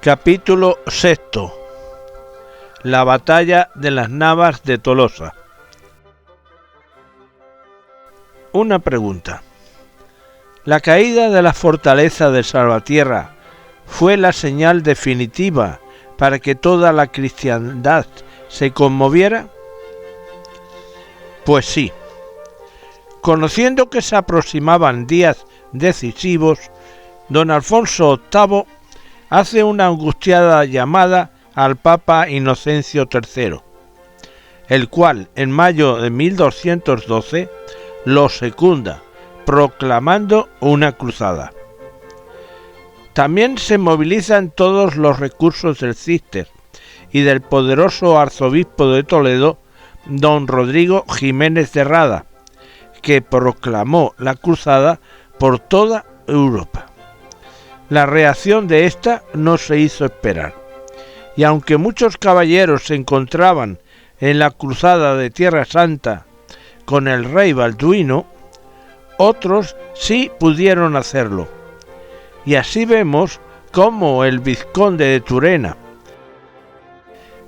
Capítulo VI. La batalla de las Navas de Tolosa. Una pregunta. ¿La caída de la fortaleza de Salvatierra fue la señal definitiva para que toda la cristiandad se conmoviera? Pues sí. Conociendo que se aproximaban días decisivos, don Alfonso VIII hace una angustiada llamada al Papa Inocencio III, el cual en mayo de 1212 lo secunda, proclamando una cruzada. También se movilizan todos los recursos del Císter y del poderoso arzobispo de Toledo, don Rodrigo Jiménez de Rada, que proclamó la cruzada por toda Europa. La reacción de esta no se hizo esperar, y aunque muchos caballeros se encontraban en la cruzada de Tierra Santa con el rey Balduino, otros sí pudieron hacerlo. Y así vemos cómo el vizconde de Turena,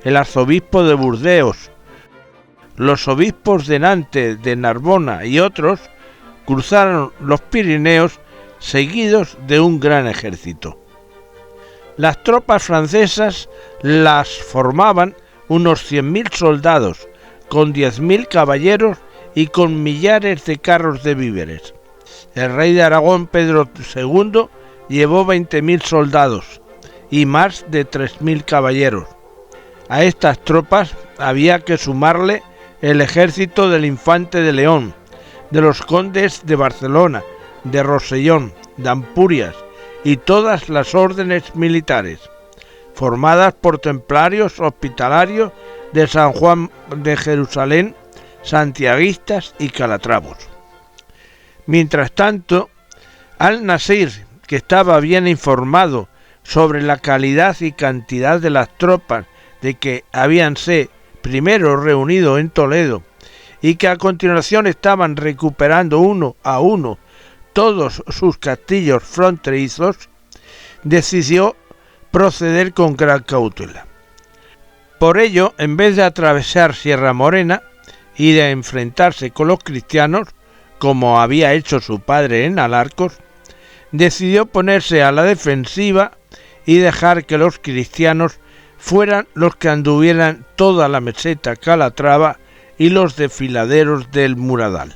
el arzobispo de Burdeos, los obispos de Nantes, de Narbona y otros cruzaron los Pirineos seguidos de un gran ejército. Las tropas francesas las formaban unos 100.000 soldados, con 10.000 caballeros y con millares de carros de víveres. El rey de Aragón, Pedro II, llevó 20.000 soldados y más de 3.000 caballeros. A estas tropas había que sumarle el ejército del infante de León, de los condes de Barcelona, de Rosellón, de Ampurias y todas las órdenes militares, formadas por templarios hospitalarios de San Juan de Jerusalén, santiaguistas y calatravos. Mientras tanto, Al-Nasir, que estaba bien informado sobre la calidad y cantidad de las tropas de que habíanse primero reunido en Toledo y que a continuación estaban recuperando uno a uno todos sus castillos fronterizos, decidió proceder con gran cautela. Por ello, en vez de atravesar Sierra Morena y de enfrentarse con los cristianos, como había hecho su padre en Alarcos, decidió ponerse a la defensiva y dejar que los cristianos fueran los que anduvieran toda la meseta calatrava y los desfiladeros del Muradal.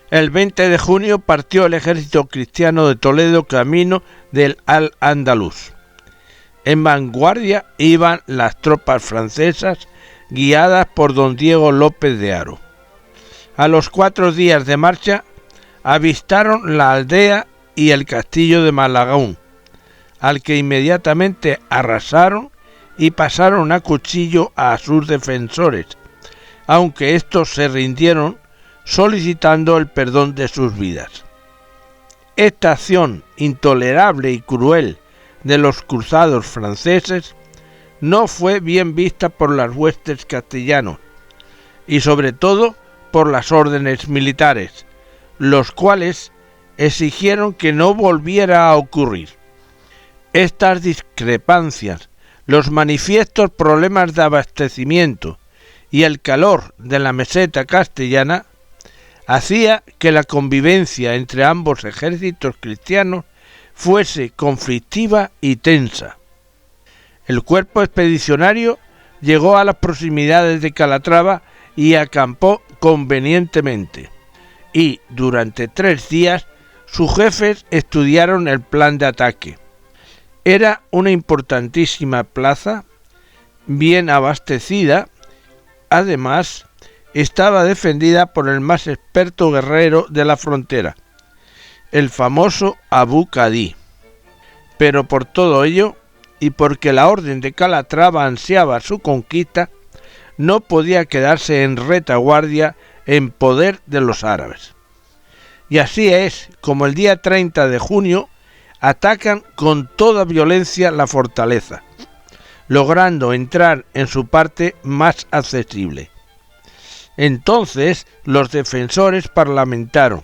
El 20 de junio partió el ejército cristiano de Toledo camino del Al-Ándalus. En vanguardia iban las tropas francesas guiadas por don Diego López de Haro. A los 4 días de marcha avistaron la aldea y el castillo de Malagón, al que inmediatamente arrasaron y pasaron a cuchillo a sus defensores, aunque estos se rindieron solicitando el perdón de sus vidas. Esta acción intolerable y cruel de los cruzados franceses no fue bien vista por las huestes castellanos y sobre todo por las órdenes militares, los cuales exigieron que no volviera a ocurrir. Estas discrepancias, los manifiestos problemas de abastecimiento y el calor de la meseta castellana hacía que la convivencia entre ambos ejércitos cristianos fuese conflictiva y tensa. El cuerpo expedicionario llegó a las proximidades de Calatrava y acampó convenientemente, y durante 3 días sus jefes estudiaron el plan de ataque. Era una importantísima plaza, bien abastecida, además estaba defendida por el más experto guerrero de la frontera, el famoso Abu Kadí. Pero por todo ello, y porque la orden de Calatrava ansiaba su conquista, no podía quedarse en retaguardia en poder de los árabes. Y así es como el día 30 de junio atacan con toda violencia la fortaleza, logrando entrar en su parte más accesible. Entonces los defensores parlamentaron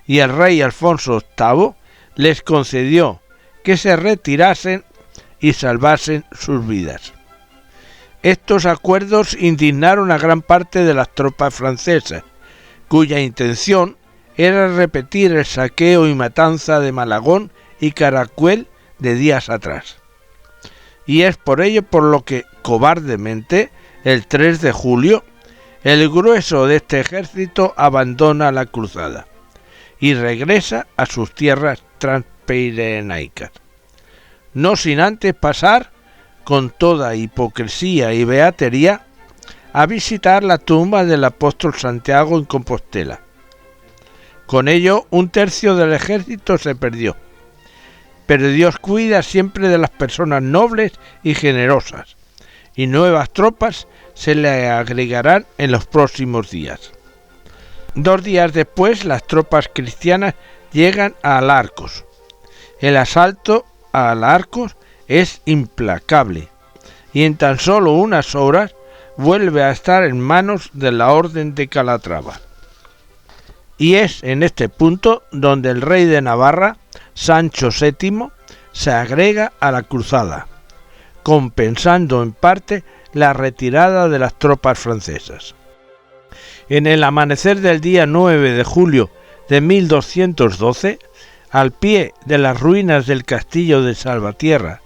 y el rey Alfonso VIII les concedió que se retirasen y salvasen sus vidas. Estos acuerdos indignaron a gran parte de las tropas francesas, cuya intención era repetir el saqueo y matanza de Malagón y Caracuel de días atrás. Y es por ello por lo que, cobardemente, el 3 de julio, el grueso de este ejército abandona la cruzada y regresa a sus tierras transpirenaicas, no sin antes pasar, con toda hipocresía y beatería, a visitar la tumba del apóstol Santiago en Compostela. Con ello, un tercio del ejército se perdió. Pero Dios cuida siempre de las personas nobles y generosas, y nuevas tropas se le agregarán en los próximos días. 2 días después, las tropas cristianas llegan a Alarcos. El asalto a Alarcos es implacable, y en tan solo unas horas vuelve a estar en manos de la Orden de Calatrava. Y es en este punto donde el rey de Navarra, Sancho VII, se agrega a la cruzada, compensando en parte la retirada de las tropas francesas. En el amanecer del día 9 de julio de 1212, al pie de las ruinas del castillo de Salvatierra,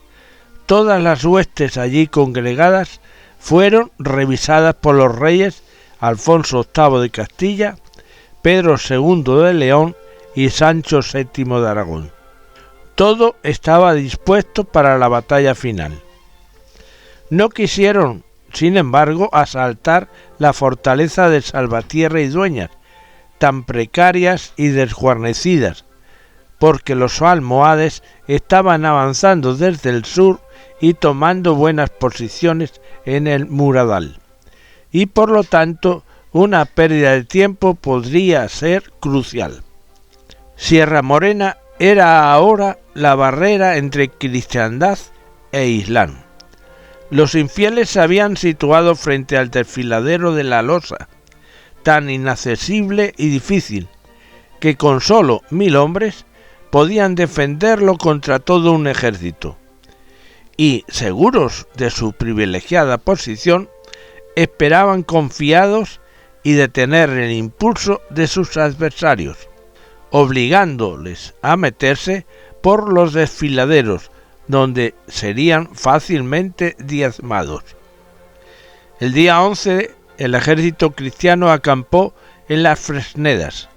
todas las huestes allí congregadas fueron revisadas por los reyes Alfonso VIII de Castilla, Pedro II de León y Sancho VII de Aragón. Todo estaba dispuesto para la batalla final. No quisieron, sin embargo, asaltar la fortaleza de Salvatierra y Dueñas, tan precarias y desguarnecidas, porque los almohades estaban avanzando desde el sur y tomando buenas posiciones en el Muradal, y por lo tanto una pérdida de tiempo podría ser crucial. Sierra Morena era ahora la barrera entre cristiandad e islam. Los infieles se habían situado frente al desfiladero de la Losa, tan inaccesible y difícil, que con solo 1000 hombres podían defenderlo contra todo un ejército, y, seguros de su privilegiada posición, esperaban confiados y detener el impulso de sus adversarios, obligándoles a meterse por los desfiladeros, donde serían fácilmente diezmados. El día 11, el ejército cristiano acampó en las Fresnedas,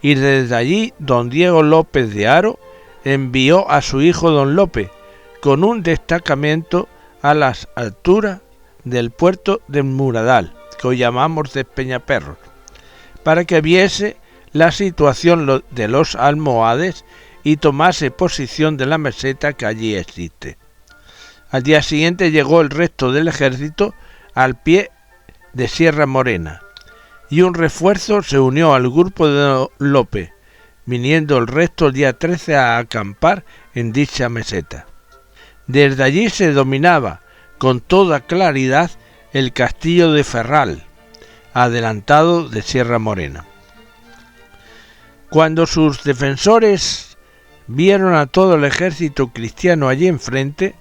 y desde allí don Diego López de Haro envió a su hijo don Lope con un destacamento a las alturas del puerto de Muradal, que hoy llamamos de Peñaperros, para que viese la situación de los almohades y tomase posición de la meseta que allí existe. Al día siguiente llegó el resto del ejército al pie de Sierra Morena, y un refuerzo se unió al grupo de Lope, viniendo el resto el día 13 a acampar en dicha meseta. Desde allí se dominaba con toda claridad el castillo de Ferral, adelantado de Sierra Morena. Cuando sus defensores vieron a todo el ejército cristiano allí enfrente,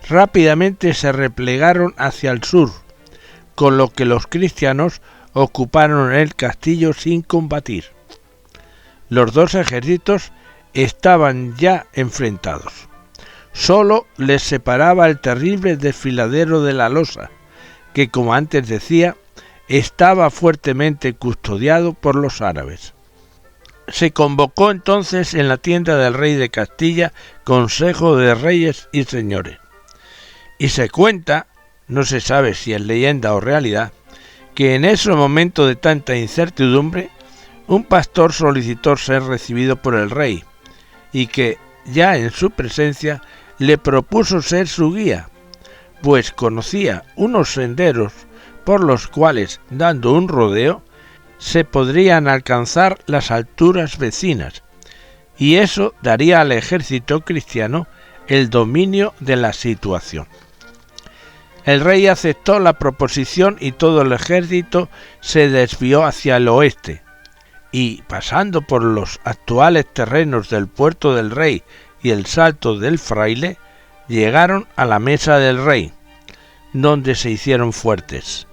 rápidamente se replegaron hacia el sur, con lo que los cristianos ocuparon el castillo sin combatir. Los dos ejércitos estaban ya enfrentados. Solo les separaba el terrible desfiladero de la Losa, que, como antes decía, estaba fuertemente custodiado por los árabes. Se convocó entonces en la tienda del rey de Castilla consejo de reyes y señores. Y se cuenta, no se sabe si es leyenda o realidad, que en ese momento de tanta incertidumbre, un pastor solicitó ser recibido por el rey, y que, ya en su presencia, le propuso ser su guía, pues conocía unos senderos por los cuales, dando un rodeo, se podrían alcanzar las alturas vecinas, y eso daría al ejército cristiano el dominio de la situación. El rey aceptó la proposición y todo el ejército se desvió hacia el oeste, y pasando por los actuales terrenos del Puerto del Rey y el Salto del Fraile, llegaron a la mesa del rey, donde se hicieron fuertes.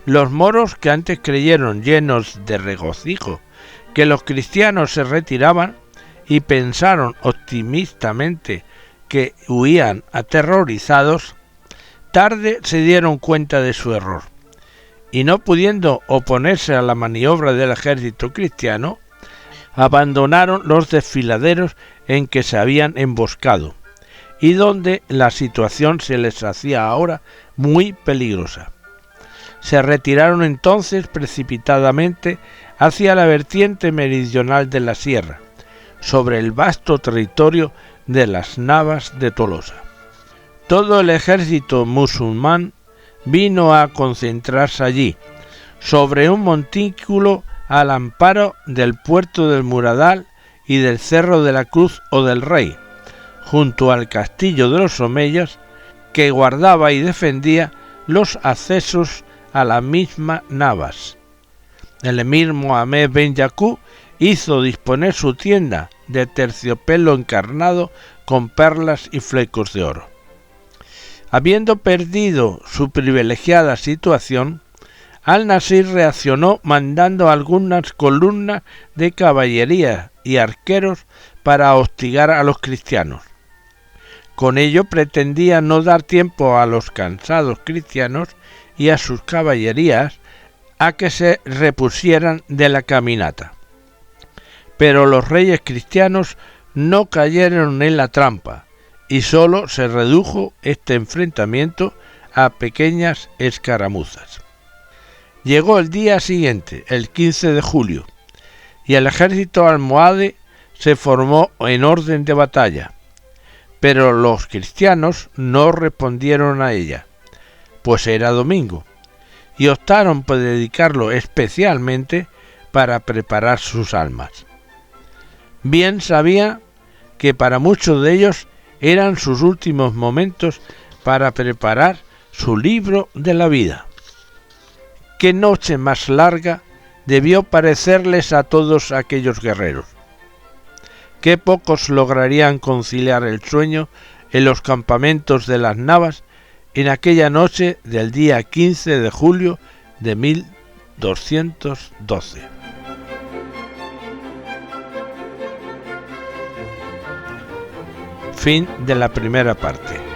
Los moros, que antes creyeron llenos de regocijo que los cristianos se retiraban y pensaron optimistamente que huían aterrorizados, tarde se dieron cuenta de su error, y no pudiendo oponerse a la maniobra del ejército cristiano, abandonaron los desfiladeros en que se habían emboscado, y donde la situación se les hacía ahora muy peligrosa. Se retiraron entonces precipitadamente hacia la vertiente meridional de la sierra, sobre el vasto territorio de las Navas de Tolosa. Todo el ejército musulmán vino a concentrarse allí, sobre un montículo al amparo del puerto del Muradal y del Cerro de la Cruz o del Rey, junto al castillo de los omeyas, que guardaba y defendía los accesos a la misma Navas. El emir Mohamed Ben Yaqub hizo disponer su tienda de terciopelo encarnado con perlas y flecos de oro. Habiendo perdido su privilegiada situación, Al-Nasir reaccionó mandando algunas columnas de caballería y arqueros para hostigar a los cristianos. Con ello pretendía no dar tiempo a los cansados cristianos y a sus caballerías a que se repusieran de la caminata. Pero los reyes cristianos no cayeron en la trampa, y sólo se redujo este enfrentamiento a pequeñas escaramuzas. Llegó el día siguiente, el 15 de julio, y el ejército almohade se formó en orden de batalla, pero los cristianos no respondieron a ella, pues era domingo, y optaron por dedicarlo especialmente para preparar sus almas. Bien sabía que para muchos de ellos eran sus últimos momentos para preparar su libro de la vida. Qué noche más larga debió parecerles a todos aquellos guerreros. Qué pocos lograrían conciliar el sueño en los campamentos de las Navas en aquella noche del día 15 de julio de 1212. Fin de la primera parte.